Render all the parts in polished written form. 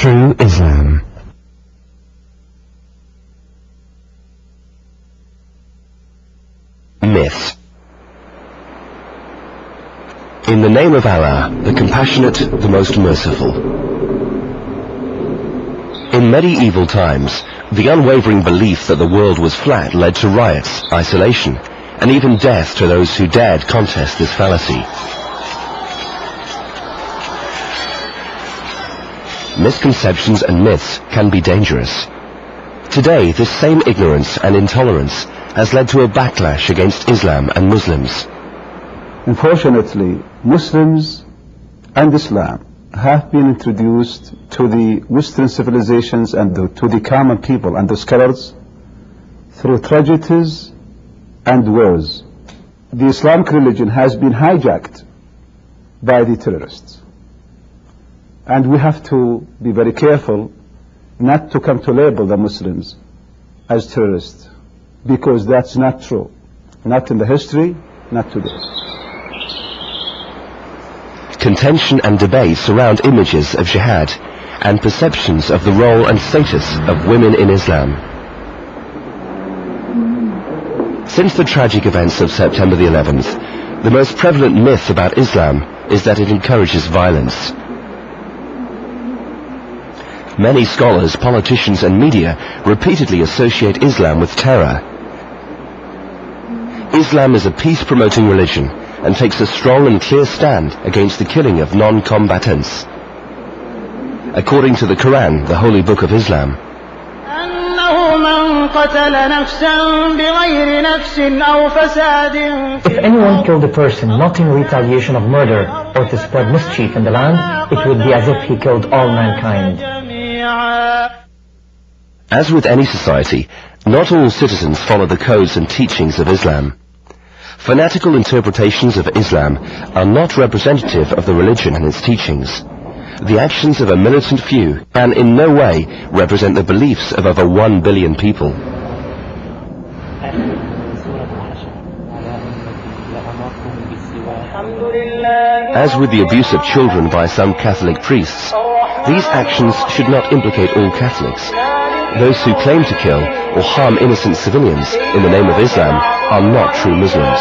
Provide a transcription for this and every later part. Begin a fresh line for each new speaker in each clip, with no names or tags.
True Islam. Myth. In the name of Allah, the Compassionate, the Most Merciful. In medieval times, the unwavering belief that the world was flat led to riots, isolation, and even death to those who dared contest this fallacy. Misconceptions and myths can be dangerous. Today, this same ignorance and intolerance has led to a backlash against Islam and Muslims.
Unfortunately, Muslims and Islam have been introduced to the Western civilizations and to the common people and the scholars through tragedies and wars. The Islamic religion has been hijacked by the terrorists. And we have to be very careful not to come to label the Muslims as terrorists, because that's not true. Not in the history, not today.
Contention and debate surround images of jihad and perceptions of the role and status of women in Islam. Since the tragic events of September the 11th, the most prevalent myth about Islam is that it encourages violence. Many scholars, politicians and media repeatedly associate Islam with terror. Islam is a peace-promoting religion and takes a strong and clear stand against the killing of non-combatants. According to the Quran, the holy book of Islam,
if anyone killed a person not in retaliation of murder or to spread mischief in the land, it would be as if he killed all mankind.
As with any society, not all citizens follow the codes and teachings of Islam. Fanatical interpretations of Islam are not representative of the religion and its teachings. The actions of a militant few can in no way represent the beliefs of over 1 billion people. As with the abuse of children by some Catholic priests, these actions should not implicate all Catholics. Those who claim to kill or harm innocent civilians in the name of Islam are not true Muslims.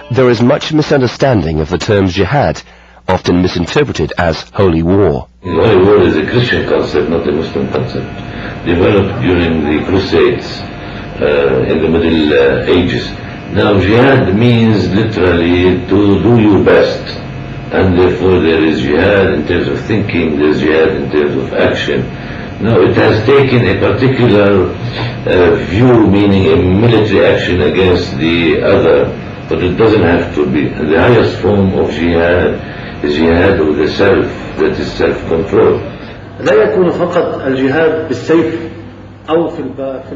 There is much misunderstanding of the term jihad, often misinterpreted as holy war.
Holy war is a Christian concept, not a Muslim concept, developed during the Crusades in the Middle Ages. Now jihad means literally to do your best, and therefore there is jihad in terms of thinking, there is jihad in terms of action. No, it has taken a particular view, meaning a military action against the other, but it doesn't have to be. And the highest form of jihad is jihad of the self, that is self-control.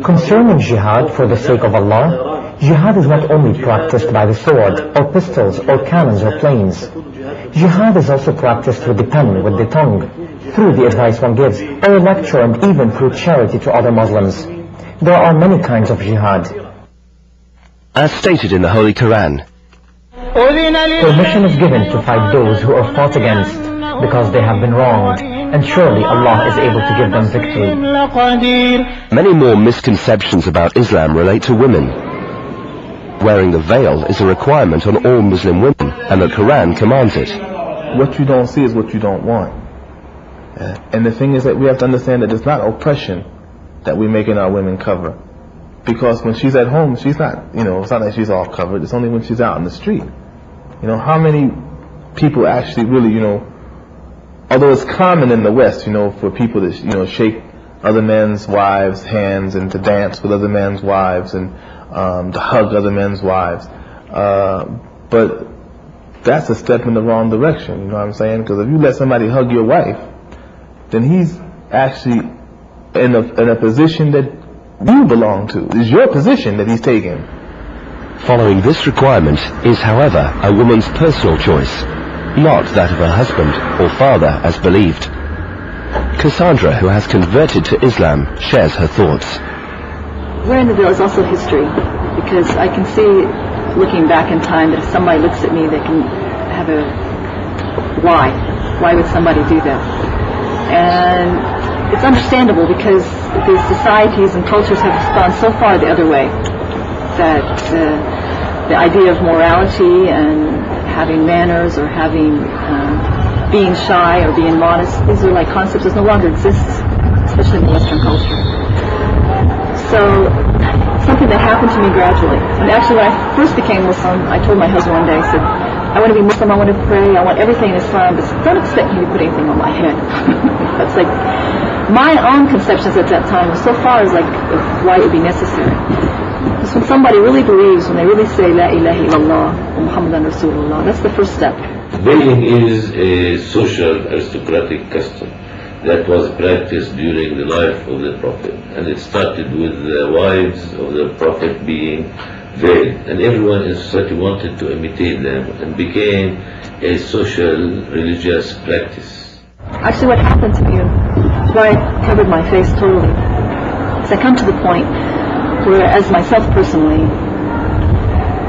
Concerning jihad for the sake of Allah, jihad is not only practiced by the sword, or pistols, or cannons, or planes. Jihad is also practiced with the pen, with the tongue, through the advice one gives, or a lecture, and even through charity to other Muslims. There are many kinds of jihad.
As stated in the Holy Quran,
permission is given to fight those who are fought against, because they have been wronged, and surely Allah is able to give them victory.
Many more misconceptions about Islam relate to women. Wearing the veil is a requirement on all Muslim women, and the Quran commands it.
What you don't see is what you don't want. And the thing is that we have to understand that it's not oppression that we're making our women cover. Because when she's at home, she's not, it's not like she's all covered. It's only when she's out in the street. How many people actually really, although it's common in the West, for people to, shake other men's wives' hands and to dance with other men's wives and to hug other men's wives. But that's a step in the wrong direction, you know what I'm saying? Because if you let somebody hug your wife, then he's actually in a position that you belong to. It's your position that he's taking.
Following this requirement is, however, a woman's personal choice, not that of her husband or father as believed. Cassandra, who has converted to Islam, shares her thoughts.
Wearing the veil is also history, because I can see, looking back in time, that if somebody looks at me, they can have a why. Why would somebody do that? And it's understandable because the societies and cultures have gone so far the other way that the idea of morality and having manners or having being shy or being modest, these are like concepts that no longer exist, especially in the Western culture. So something that happened to me gradually. And actually when I first became Muslim, I told my husband one day, I said, I want to be Muslim, I want to pray, I want everything in Islam, but don't expect me to put anything on my head. That's like, my own conceptions at that time were so far as like why it would be necessary. Because when somebody really believes, when they really say La ilaha illallah, Muhammadan Rasulullah, that's the first step.
Veiling is a social aristocratic custom that was practiced during the life of the Prophet, and it started with the wives of the Prophet being veiled, and everyone in society wanted to imitate them, and became a social religious practice.
Actually what happened to me, why I covered my face totally, is I come to the point where, as myself personally,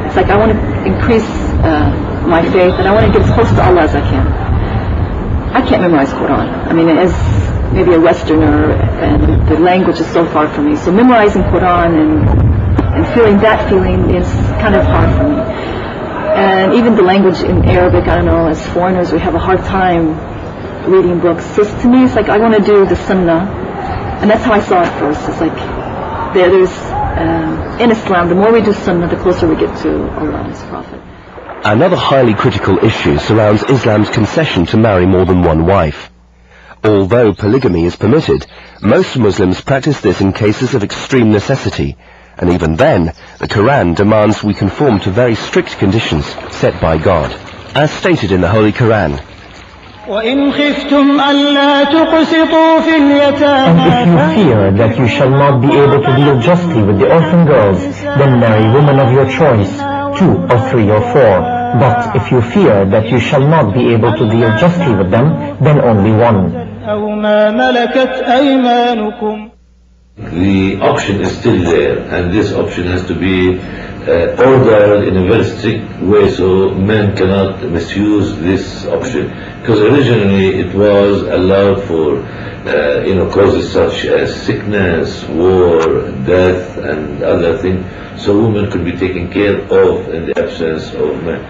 it's like I want to increase my faith, and I want to get as close to Allah as I can. I can't memorize Quran. I mean, as maybe a Westerner, and the language is so far from me. So memorizing Quran and feeling that feeling is kind of hard for me. And even the language in Arabic, I don't know, as foreigners, we have a hard time reading books. So to me, it's like I want to do the Sunnah, and that's how I saw it first. It's like there's in Islam, the more we do Sunnah, the closer we get to Allah and His Prophet.
Another highly critical issue surrounds Islam's concession to marry more than one wife. Although polygamy is permitted, most Muslims practice this in cases of extreme necessity, and even then, the Quran demands we conform to very strict conditions set by God. As stated in the Holy Quran,
وَإِنْ خِفْتُمْ أَلَّا تُقْسِطُوا فِي
And if you fear that you shall not be able to deal justly with the orphan girls, then marry women of your choice, 2 or 3 or 4. But if you fear that you shall not be able to deal justly with them, then only 1.
أَوْ مَا مَلَكَتْ أَيْمَانُكُمْ.
The option is still there, and this option has to be ordered in a very strict way, so men cannot misuse this option. Because originally it was allowed for causes such as sickness, war, death, and other things, so women could be taken care of in the absence of men.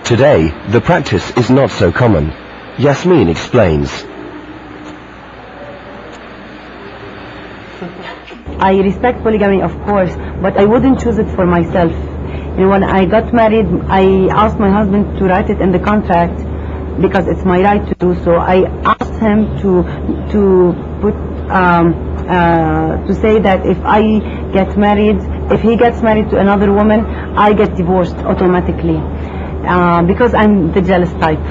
today the practice is not so common. Yasmin explains.
I respect polygamy, of course, but I wouldn't choose it for myself. When I got married, I asked my husband to write it in the contract because it's my right to do so. I asked him to say that if I get married, if he gets married to another woman, I get divorced automatically because I'm the jealous type.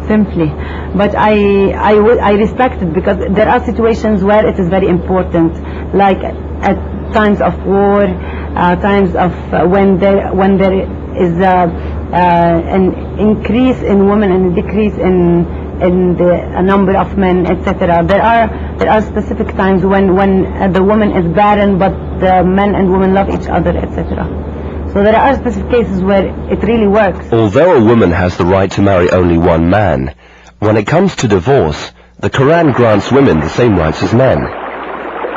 Simply. But I respect it because there are situations where it is very important, like at times of war, times of when there is an increase in women and a decrease in the number of men, etc. There are specific times when the woman is barren, but the men and women love each other, etc. So there are specific cases where it really works.
Although a woman has the right to marry only one man, when it comes to divorce, the Quran grants women the same rights as men.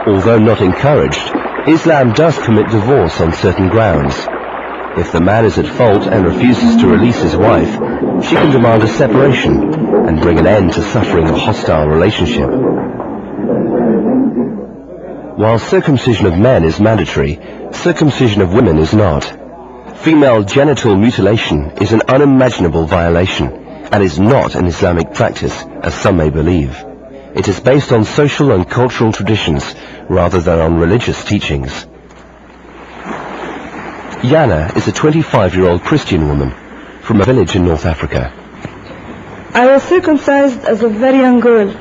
Although not encouraged, Islam does permit divorce on certain grounds. If the man is at fault and refuses to release his wife, she can demand a separation and bring an end to suffering a hostile relationship. While circumcision of men is mandatory, circumcision of women is not. Female genital mutilation is an unimaginable violation and is not an Islamic practice, as some may believe. It is based on social and cultural traditions rather than on religious teachings. Yana is a 25-year-old Christian woman from a village in North Africa.
I was circumcised as a very young girl.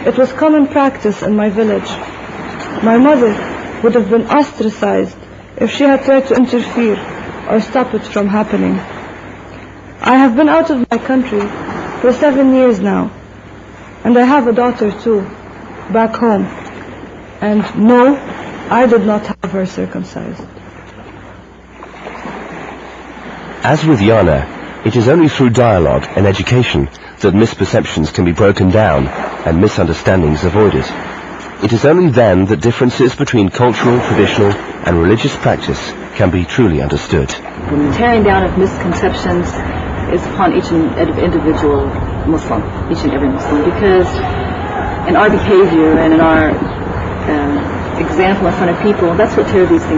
It was common practice in my village. My mother would have been ostracized if she had tried to interfere or stop it from happening. I have been out of my country for 7 years now, and I have a daughter too, back home. And no, I did not have her circumcised.
As with Yana, it is only through dialogue and education that misperceptions can be broken down and misunderstandings avoided. It is only then that differences between cultural, traditional and religious practice can be truly understood.
The tearing down of misconceptions is upon each and individual Muslim, each and every Muslim, because in our behavior and in our example in front of people, that's what tears these things